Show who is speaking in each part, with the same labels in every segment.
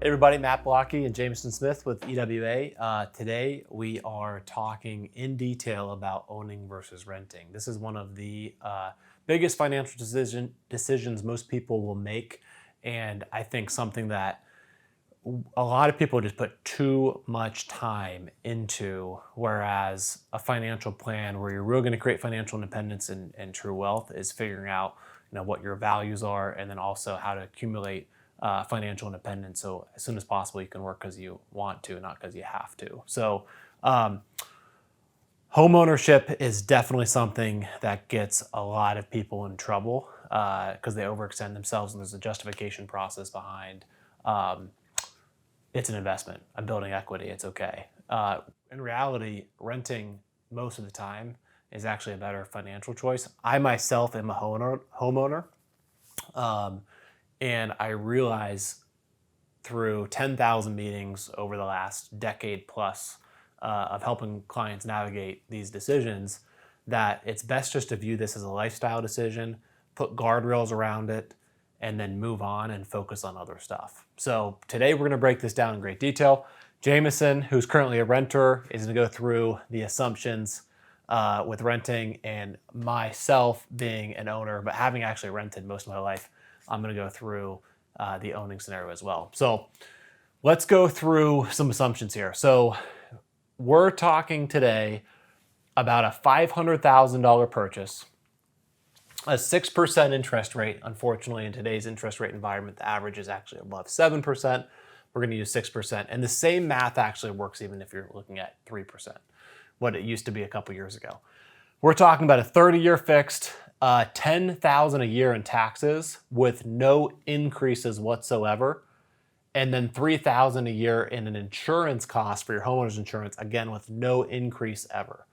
Speaker 1: Hey everybody, Matt Blocky and Jameson Smith with EWA. Today we are talking in detail about owning versus renting. This is one of the biggest financial decisions most people will make, and I think something that a lot of people just put too much time into, whereas a financial plan where you're really going to create financial independence and true wealth is figuring out what your values are, and then also how to accumulate financial independence, so as soon as possible you can work because you want to, not because you have to. So home ownership is definitely something that gets a lot of people in trouble because they overextend themselves, and there's a justification process behind it's an investment, I'm building equity, it's okay. In reality, renting most of the time is actually a better financial choice. I myself am a homeowner. And I realize through 10,000 meetings over the last decade plus of helping clients navigate these decisions that it's best just to view this as a lifestyle decision, put guardrails around it, and then move on and focus on other stuff. So today we're going to break this down in great detail. Jameson, who's currently a renter, is going to go through the assumptions with renting, and myself being an owner, but having actually rented most of my life, I'm going to go through the owning scenario as well. So let's go through some assumptions here. So we're talking today about a $500,000 purchase, a 6% interest rate. Unfortunately, in today's interest rate environment, the average is actually above 7%. We're going to use 6%. And the same math actually works even if you're looking at 3%, what it used to be a couple years ago. We're talking about a 30-year fixed, $10,000 a year in taxes with no increases whatsoever, and then $3,000 a year in an insurance cost for your homeowner's insurance, again with no increase ever,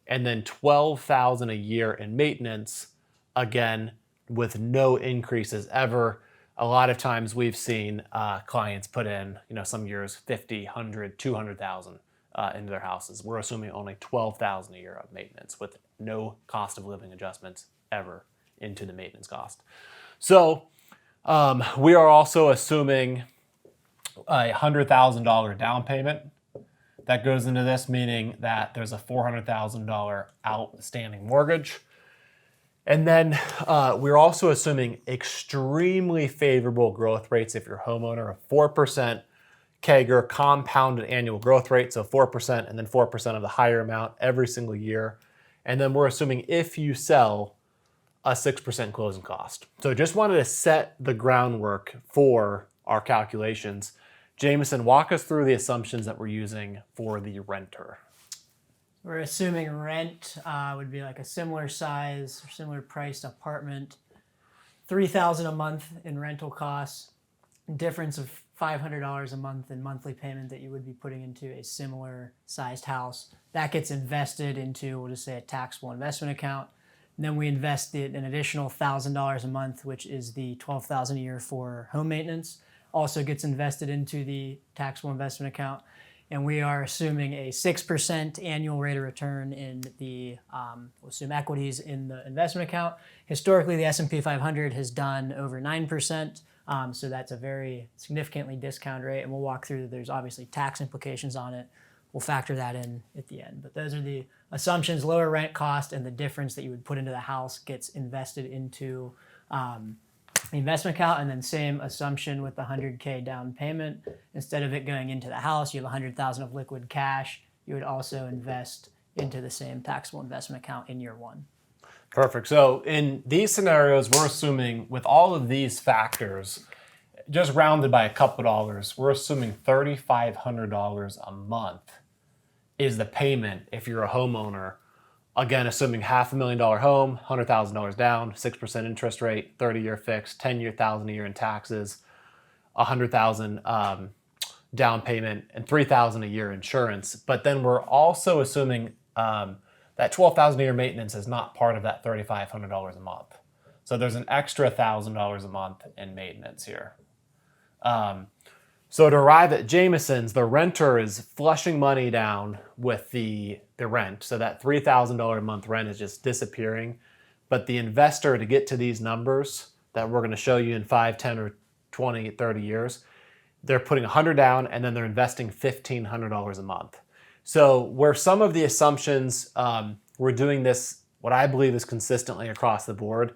Speaker 1: and then $12,000 a year in maintenance, again with no increases ever. A lot of times we've seen clients put in, some years 50, 100, 200,000 into their houses. We're assuming only $12,000 a year of maintenance with no cost of living adjustments ever into the maintenance cost. So we are also assuming a $100,000 down payment that goes into this, meaning that there's a $400,000 outstanding mortgage. And then we're also assuming extremely favorable growth rates if you're a homeowner of 4% CAGR, compounded annual growth rate, so 4% and then 4% of the higher amount every single year. And then we're assuming if you sell, a 6% closing cost. So just wanted to set the groundwork for our calculations. Jameson, walk us through the assumptions that we're using for the renter.
Speaker 2: We're assuming rent would be like a similar size or similar priced apartment, $3,000 a month in rental costs, difference of $500 a month in monthly payment that you would be putting into a similar sized house. That gets invested into, we'll just say, a taxable investment account. And then we invest an additional $1,000 a month, which is the $12,000 a year for home maintenance. Also gets invested into the taxable investment account. And we are assuming a 6% annual rate of return in the, we'll assume equities in the investment account. Historically, the S&P 500 has done over 9%. So that's a very significantly discounted rate. And we'll walk through that. There's obviously tax implications on it. We'll factor that in at the end. But those are the assumptions: lower rent cost, and the difference that you would put into the house gets invested into the investment account. And then same assumption with the $100K down payment. Instead of it going into the house, you have $100,000 of liquid cash. You would also invest into the same taxable investment account in year one.
Speaker 1: Perfect. So in these scenarios, we're assuming with all of these factors, just rounded by a couple dollars, we're assuming $3,500 a month is the payment if you're a homeowner. Again, assuming $500,000 home, $100,000 down, 6% interest rate, 30-year fixed, 10-year $1,000 a year in taxes, $100,000 down payment, and $3,000 a year insurance. But then we're also assuming that $12,000 a year maintenance is not part of that $3,500 a month. So there's an extra $1,000 a month in maintenance here. So to arrive at Jameson's, the renter is flushing money down with the rent. So that $3,000 a month rent is just disappearing. But the investor, to get to these numbers that we're going to show you in 5, 10, or 20, 30 years, they're putting 100 down and then they're investing $1,500 a month. So where some of the assumptions, we're doing this, what I believe is consistently across the board,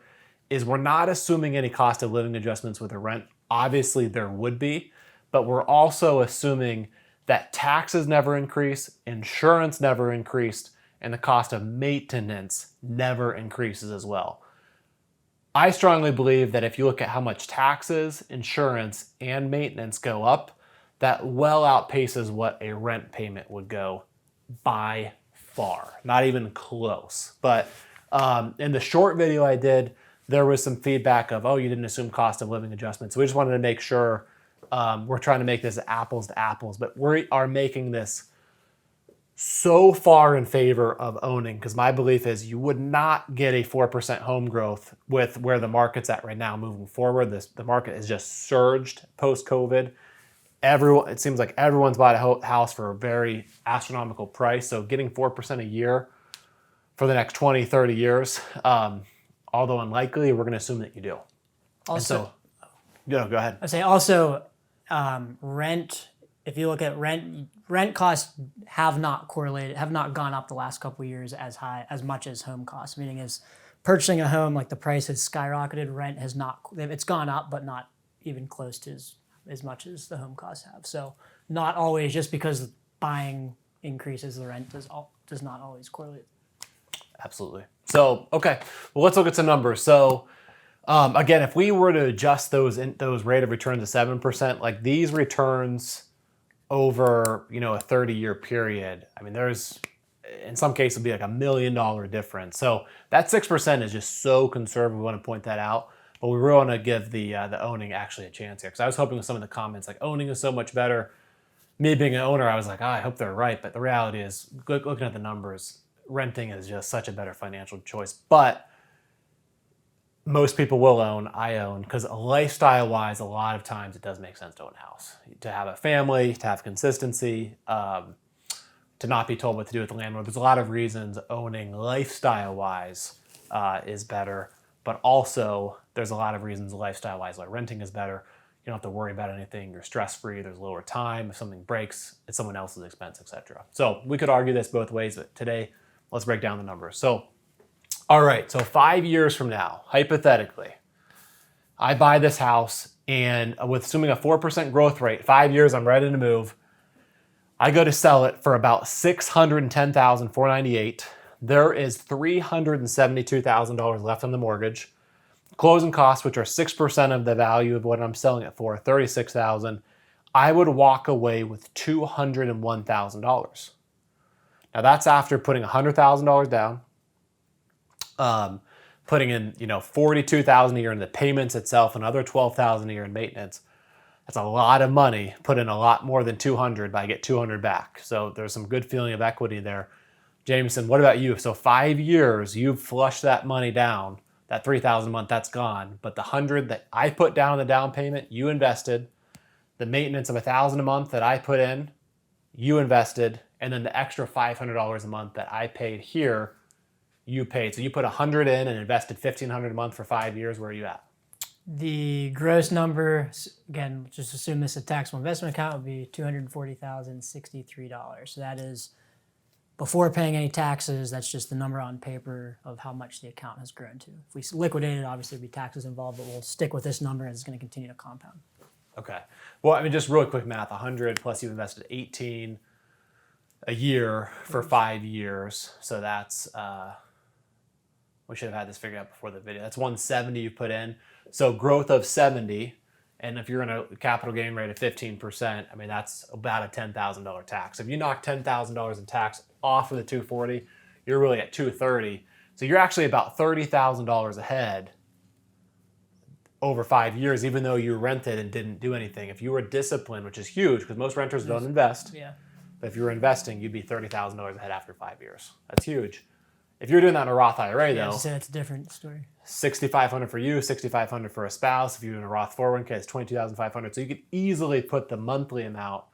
Speaker 1: is we're not assuming any cost of living adjustments with the rent. Obviously there would be, but we're also assuming that taxes never increase, insurance never increased, and the cost of maintenance never increases as well. I strongly believe that if you look at how much taxes, insurance, and maintenance go up, that well outpaces what a rent payment would go by far. Not even close. But in the short video I did, there was some feedback of, oh, you didn't assume cost of living adjustments. So we just wanted to make sure we're trying to make this apples to apples, but we are making this so far in favor of owning, because my belief is you would not get a 4% home growth with where the market's at right now moving forward. The market has just surged post-COVID. It seems like everyone's bought a house for a very astronomical price. So getting 4% a year for the next 20, 30 years, although unlikely, we're going to assume that you do.
Speaker 2: Also,
Speaker 1: go ahead.
Speaker 2: I say also rent. If you look at rent costs have not gone up the last couple of years as much as home costs. Meaning is purchasing a home, like the price has skyrocketed. Rent has not. It's gone up, but not even close to as much as the home costs have. So not always, just because buying increases, the rent does not always correlate.
Speaker 1: Absolutely. So, okay, well, let's look at some numbers. So, again, if we were to adjust those rate of returns to 7%, like these returns over, a 30-year period, I mean, there's, in some cases, it'll be like $1 million difference. So that 6% is just so conservative. We want to point that out. But we really want to give the owning actually a chance here. Because I was hoping with some of the comments, like owning is so much better. Me being an owner, I was like, I hope they're right. But the reality is, looking at the numbers, renting is just such a better financial choice. But most people will own. I own, because lifestyle-wise, a lot of times it does make sense to own a house. To have a family, to have consistency, to not be told what to do with the landlord. There's a lot of reasons owning lifestyle-wise is better. But also, there's a lot of reasons lifestyle-wise why renting is better. You don't have to worry about anything. You're stress-free. There's lower time. If something breaks, it's someone else's expense, etc. So we could argue this both ways, but today, let's break down the numbers. So, all right, so 5 years from now, hypothetically, I buy this house, and with assuming a 4% growth rate, 5 years, I'm ready to move. I go to sell it for about $610,498. There is $372,000 left on the mortgage. Closing costs, which are 6% of the value of what I'm selling it for, $36,000. I would walk away with $201,000. Now that's after putting $100,000 down, putting in $42,000 a year in the payments itself, another $12,000 a year in maintenance. That's a lot of money. Put in a lot more than 200, but I get 200 back. So there's some good feeling of equity there. Jameson, what about you? So 5 years, you've flushed that money down. That $3,000 a month, that's gone. But the 100 that I put down in the down payment, you invested. The maintenance of $1,000 a month that I put in, you invested. And then the extra $500 a month that I paid here, you paid. So you put 100 in and invested $1,500 a month for 5 years. Where are you at?
Speaker 2: The gross number, again, just assume this is a taxable investment account, would be $240,063. So that is before paying any taxes. That's just the number on paper of how much the account has grown to. If we liquidate it, obviously there'd be taxes involved, but we'll stick with this number and it's going to continue to compound.
Speaker 1: Okay. Well, I mean, just really quick math, 100 plus you invested 18 a year for 5 years. So that's, we should have had this figured out before the video. That's 170 you put in. So growth of 70, and if you're in a capital gain rate of 15%, I mean, that's about a $10,000 tax. If you knock $10,000 in tax off of the 240, you're really at 230. So you're actually about $30,000 ahead over 5 years, even though you rented and didn't do anything. If you were disciplined, which is huge, because most renters don't invest.
Speaker 2: Yeah.
Speaker 1: But if you were investing, you'd be $30,000 ahead after 5 years. That's huge. If you're doing that in a Roth IRA, though,
Speaker 2: that's a different story.
Speaker 1: $6,500 for you, $6,500 for a spouse. If you're in a Roth 401k, it's $22,500. So you could easily put the monthly amount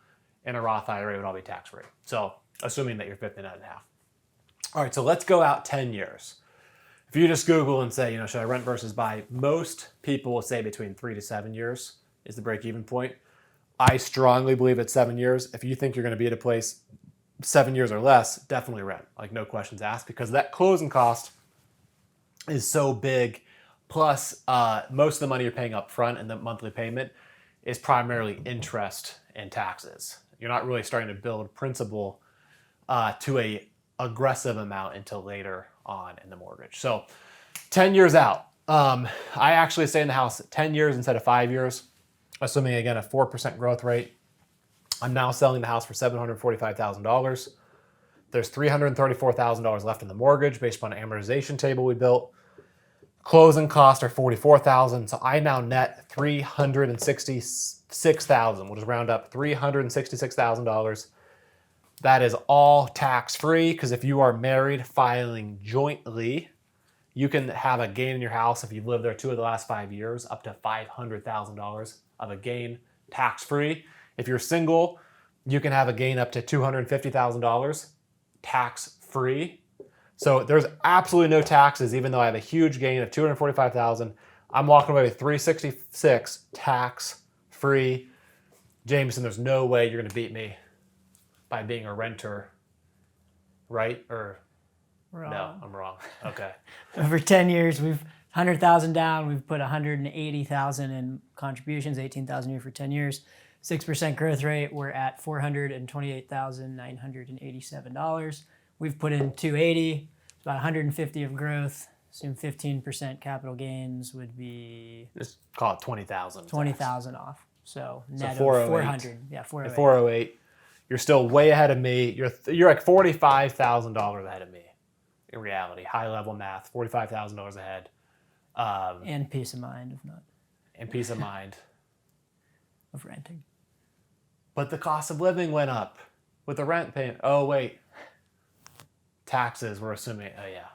Speaker 1: in a Roth IRA, it would all be tax-free. So assuming that you're 59 and a half. All right, so let's go out 10 years. If you just Google and say, should I rent versus buy? Most people will say between 3 to 7 years is the break-even point. I strongly believe it's 7 years. If you think you're going to be at a place 7 years or less, definitely rent. Like no questions asked, because that closing cost is so big. Plus, most of the money you're paying up front and the monthly payment is primarily interest and taxes. You're not really starting to build principal to a aggressive amount until later on in the mortgage. So 10 years out. I actually stay in the house 10 years instead of 5 years, assuming again a 4% growth rate. I'm now selling the house for $745,000. There's $334,000 left in the mortgage based upon an amortization table we built. Closing costs are $44,000, so I now net $366,000. We'll just round up $366,000. That is all tax-free, because if you are married filing jointly, you can have a gain in your house if you've lived there 2 of the last 5 years, up to $500,000 of a gain tax-free. If you're single, you can have a gain up to $250,000 tax-free. So there's absolutely no taxes, even though I have a huge gain of $245,000. I'm walking away with $366 tax-free. Jameson, there's no way you're going to beat me by being a renter, right? Or
Speaker 2: Wrong.
Speaker 1: no, I'm wrong. Okay.
Speaker 2: Over 10 years, we've 100,000 down. We've put 180,000 in contributions, 18,000 a year for 10 years. 6% growth rate. We're at $428,987. We've put in 280. It's about 150 of growth. Assume 15% capital gains would be
Speaker 1: Just call it 20,000.
Speaker 2: 20,000 off. So net of
Speaker 1: 408.
Speaker 2: 400. Yeah, 408.
Speaker 1: At 408, you're still way ahead of me. You're like $45,000 ahead of me. In reality, high level math, $45,000 ahead.
Speaker 2: And peace of mind, if not
Speaker 1: And peace of mind.
Speaker 2: of renting.
Speaker 1: But the cost of living went up with the rent payment. Oh wait, taxes. We're assuming. Oh yeah,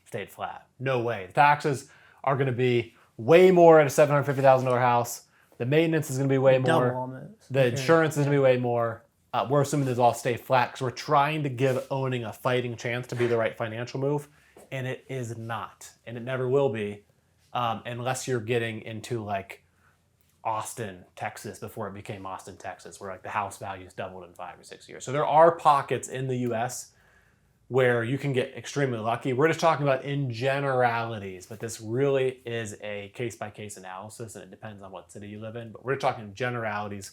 Speaker 1: stayed flat. No way. The taxes are going to be way more at a $750,000 house. The maintenance is going to be way
Speaker 2: Double
Speaker 1: more.
Speaker 2: almost.
Speaker 1: The insurance is going to be way more. We're assuming those all stay flat because we're trying to give owning a fighting chance to be the right financial move, and it is not, and it never will be, unless you're getting into like Austin, Texas, before it became Austin, Texas, where like the house values doubled in 5 or 6 years. So there are pockets in the U.S. where you can get extremely lucky. We're just talking about in generalities, but this really is a case-by-case analysis, and it depends on what city you live in. But we're talking generalities,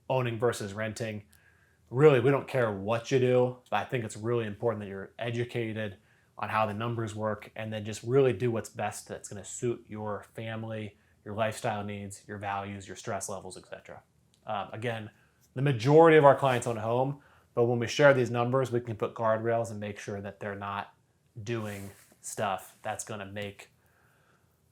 Speaker 1: owning versus renting. Really, we don't care what you do, but I think it's really important that you're educated on how the numbers work, and then just really do what's best that's going to suit your family, your lifestyle needs, your values, your stress levels, etc. Again, the majority of our clients own a home, but when we share these numbers, we can put guardrails and make sure that they're not doing stuff that's going to make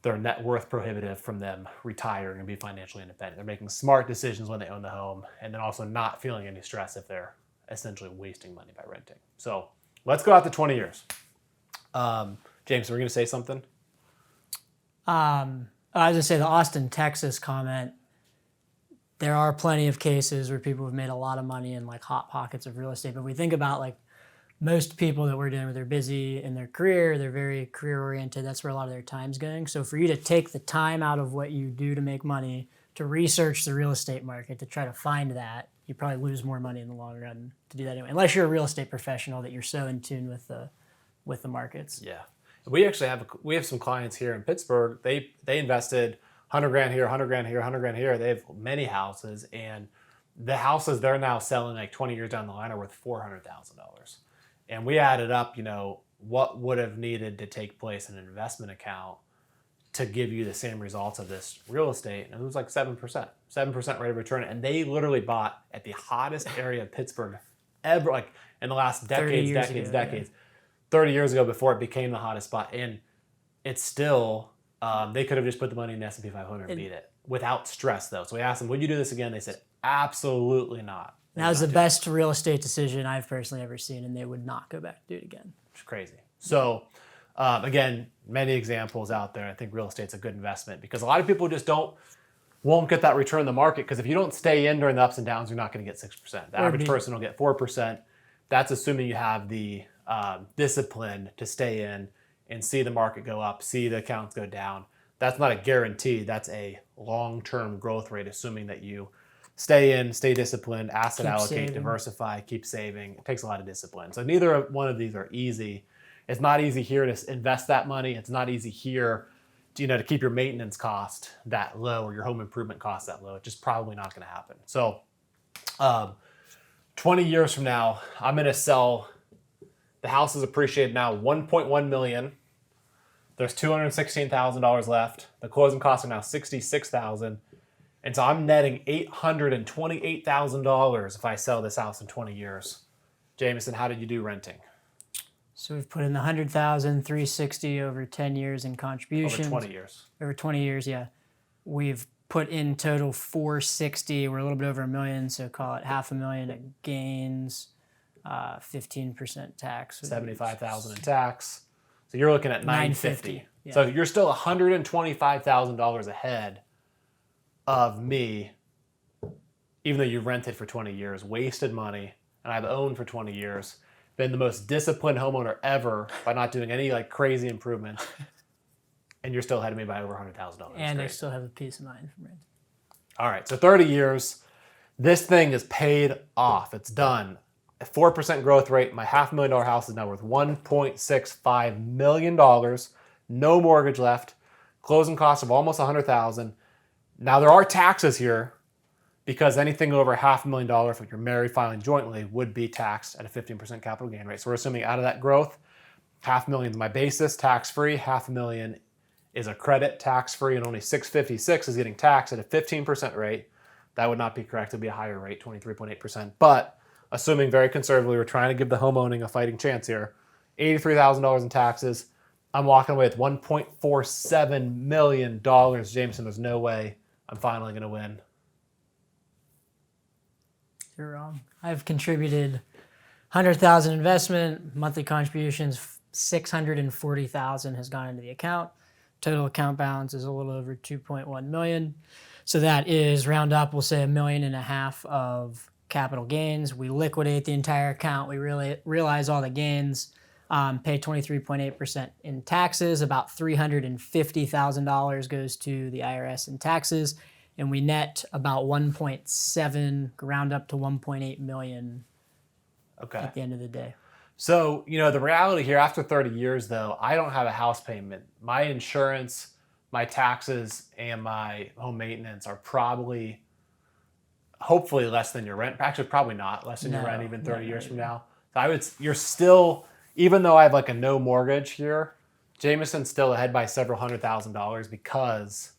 Speaker 1: their net worth prohibitive from them retiring and be financially independent. They're making smart decisions when they own the home, and then also not feeling any stress if they're essentially wasting money by renting. So let's go out to 20 years. James, we're going to say something?
Speaker 2: I was going to say the Austin, Texas comment. There are plenty of cases where people have made a lot of money in like hot pockets of real estate. But we think about like most people that we're dealing with, they're busy in their career, they're very career oriented. That's where a lot of their time's going. So for you to take the time out of what you do to make money to research the real estate market, to try to find that, you probably lose more money in the long run to do that anyway. Unless you're a real estate professional that you're so in tune with the markets.
Speaker 1: Yeah. We actually have some clients here in Pittsburgh. They invested $100,000 here, $100,000 here, $100,000 here. They have many houses, and the houses they're now selling like 20 years down the line are worth $400,000. And we added up, what would have needed to take place in an investment account to give you the same results of this real estate, and it was like 7% rate of return. And they literally bought at the hottest area of Pittsburgh ever, like in the last decades. 30 years ago, before it became the hottest spot, and it's still. They could have just put the money in the S&P 500 and beat it without stress, though. So we asked them, would you do this again? They said, absolutely not.
Speaker 2: That was the best real estate decision I've personally ever seen, and they would not go back to do it again.
Speaker 1: It's crazy. So, again, many examples out there. I think real estate's a good investment because a lot of people just won't get that return in the market, because if you don't stay in during the ups and downs, you're not going to get 6%. The average person will get 4%. That's assuming you have the discipline to stay in and see the market go up, see the accounts go down. That's not a guarantee. That's a long-term growth rate, assuming that you stay in, stay disciplined, asset
Speaker 2: Keep
Speaker 1: allocate,
Speaker 2: saving.
Speaker 1: diversify, keep saving. It takes a lot of discipline. So neither one of these are easy. It's not easy here to invest that money. It's not easy here to keep your maintenance cost that low or your home improvement cost that low. It's just probably not going to happen. So 20 years from now, I'm going to sell. The house is appreciated now $1.1 million. There's $216,000 left. The closing costs are now $66,000. And so I'm netting $828,000 if I sell this house in 20 years. Jameson, how did you do renting?
Speaker 2: So we've put in the 100,000, 360 over 10 years in contributions.
Speaker 1: Over 20 years.
Speaker 2: Over 20 years, yeah. We've put in total 460. We're a little bit over $1 million, so call it $500,000 at gains, 15% tax.
Speaker 1: $75,000 in tax. So you're looking at $950,000.
Speaker 2: Yeah.
Speaker 1: So you're still $125,000 ahead of me, even though you rented for 20 years, wasted money, and I've owned for 20 years. Been the most disciplined homeowner ever by not doing any crazy improvements, and you're still ahead of me by over $100,000.
Speaker 2: And I still have a peace of mind from rent.
Speaker 1: All right, so 30 years, this thing is paid off. It's done. A 4% growth rate. My $500,000 house is now worth $1.65 million. No mortgage left. Closing costs of almost $100,000. Now there are taxes here, because anything over $500,000 if you're married filing jointly would be taxed at a 15% capital gain rate. So we're assuming out of that growth, $500,000 is my basis, tax-free, $500,000 is a credit, tax-free, and only $656,000 is getting taxed at a 15% rate. That would not be correct. It would be a higher rate, 23.8%. But assuming very conservatively, we're trying to give the home owning a fighting chance here, $83,000 in taxes. I'm walking away with $1.47 million. Jameson, there's no way I'm finally going to win.
Speaker 2: You're wrong. I've contributed 100,000 investment, monthly contributions, 640,000 has gone into the account. Total account balance is a little over 2.1 million. So that is, round up, we'll say $1.5 million of capital gains. We liquidate the entire account. We really realize all the gains, pay 23.8% in taxes. About $350,000 goes to the IRS in taxes. And we net about 1.7, round up to 1.8 million at the end of the day.
Speaker 1: So, the reality here, after 30 years, though, I don't have a house payment. My insurance, my taxes, and my home maintenance are probably, hopefully, less than your rent. Actually, probably not less than your rent even 30 years from now. So you're still, even though I have a no mortgage here, Jameson's still ahead by several $100,000 because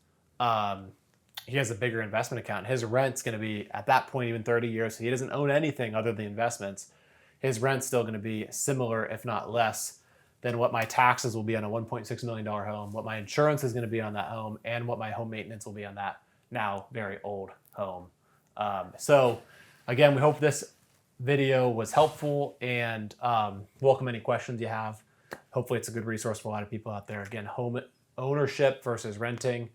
Speaker 1: he has a bigger investment account. His rent's going to be, at that point, even 30 years, so he doesn't own anything other than investments. His rent's still going to be similar, if not less, than what my taxes will be on a $1.6 million home, what my insurance is going to be on that home, and what my home maintenance will be on that now very old home. So, again, we hope this video was helpful, and welcome any questions you have. Hopefully it's a good resource for a lot of people out there. Again, home ownership versus renting.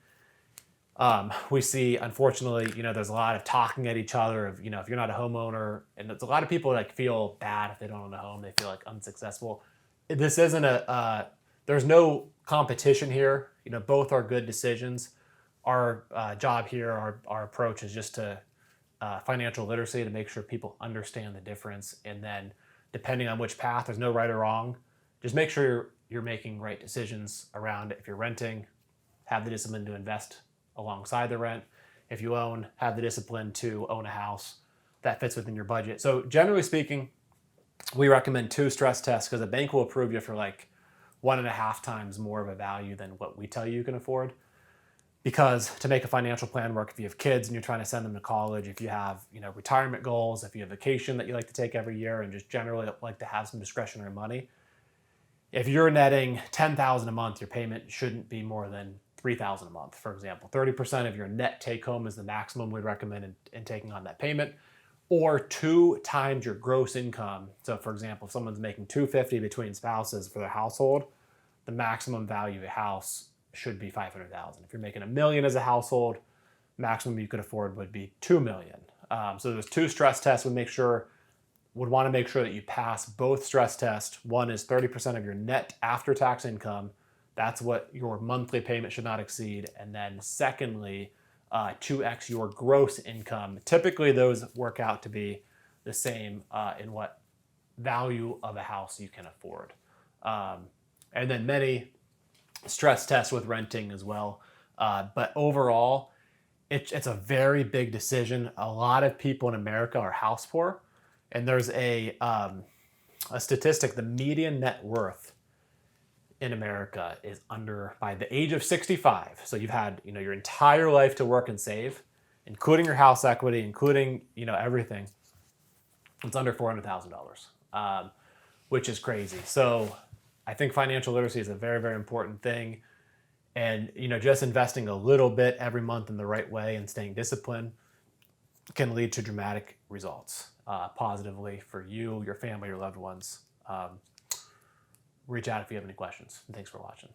Speaker 1: We see, unfortunately, there's a lot of talking at each other of, if you're not a homeowner, and there's a lot of people feel bad if they don't own a home, they feel unsuccessful. This isn't there's no competition here. Both are good decisions. Our job here, our approach is just to financial literacy, to make sure people understand the difference. And then depending on which path, there's no right or wrong. Just make sure you're making right decisions around it. If you're renting, have the discipline to invest alongside the rent. If you own, have the discipline to own a house that fits within your budget. So generally speaking, we recommend 2 stress tests because a bank will approve you for 1.5 times more of a value than what we tell you can afford. Because to make a financial plan work, if you have kids and you're trying to send them to college, if you have retirement goals, if you have vacation that you like to take every year, and just generally like to have some discretionary money, if you're netting $10,000 a month, your payment shouldn't be more than $3,000 a month, for example. 30% of your net take home is the maximum we'd recommend in taking on that payment, or 2 times your gross income. So for example, if someone's making $250,000 between spouses for their household, the maximum value of a house should be $500,000. If you're making $1 million as a household, maximum you could afford would be $2 million. So there's 2 stress tests. Would want to make sure that you pass both stress tests. One is 30% of your net after-tax income. That's what your monthly payment should not exceed. And then secondly, 2x your gross income. Typically, those work out to be the same in what value of a house you can afford. And then many stress tests with renting as well. But overall, it's a very big decision. A lot of people in America are house poor, and there's a statistic: the median net worth in America is under, by the age of 65. So you've had your entire life to work and save, including your house equity, including everything. It's under $400,000, which is crazy. So I think financial literacy is a very, very important thing. And just investing a little bit every month in the right way and staying disciplined can lead to dramatic results positively for you, your family, your loved ones. Reach out if you have any questions. And thanks for watching.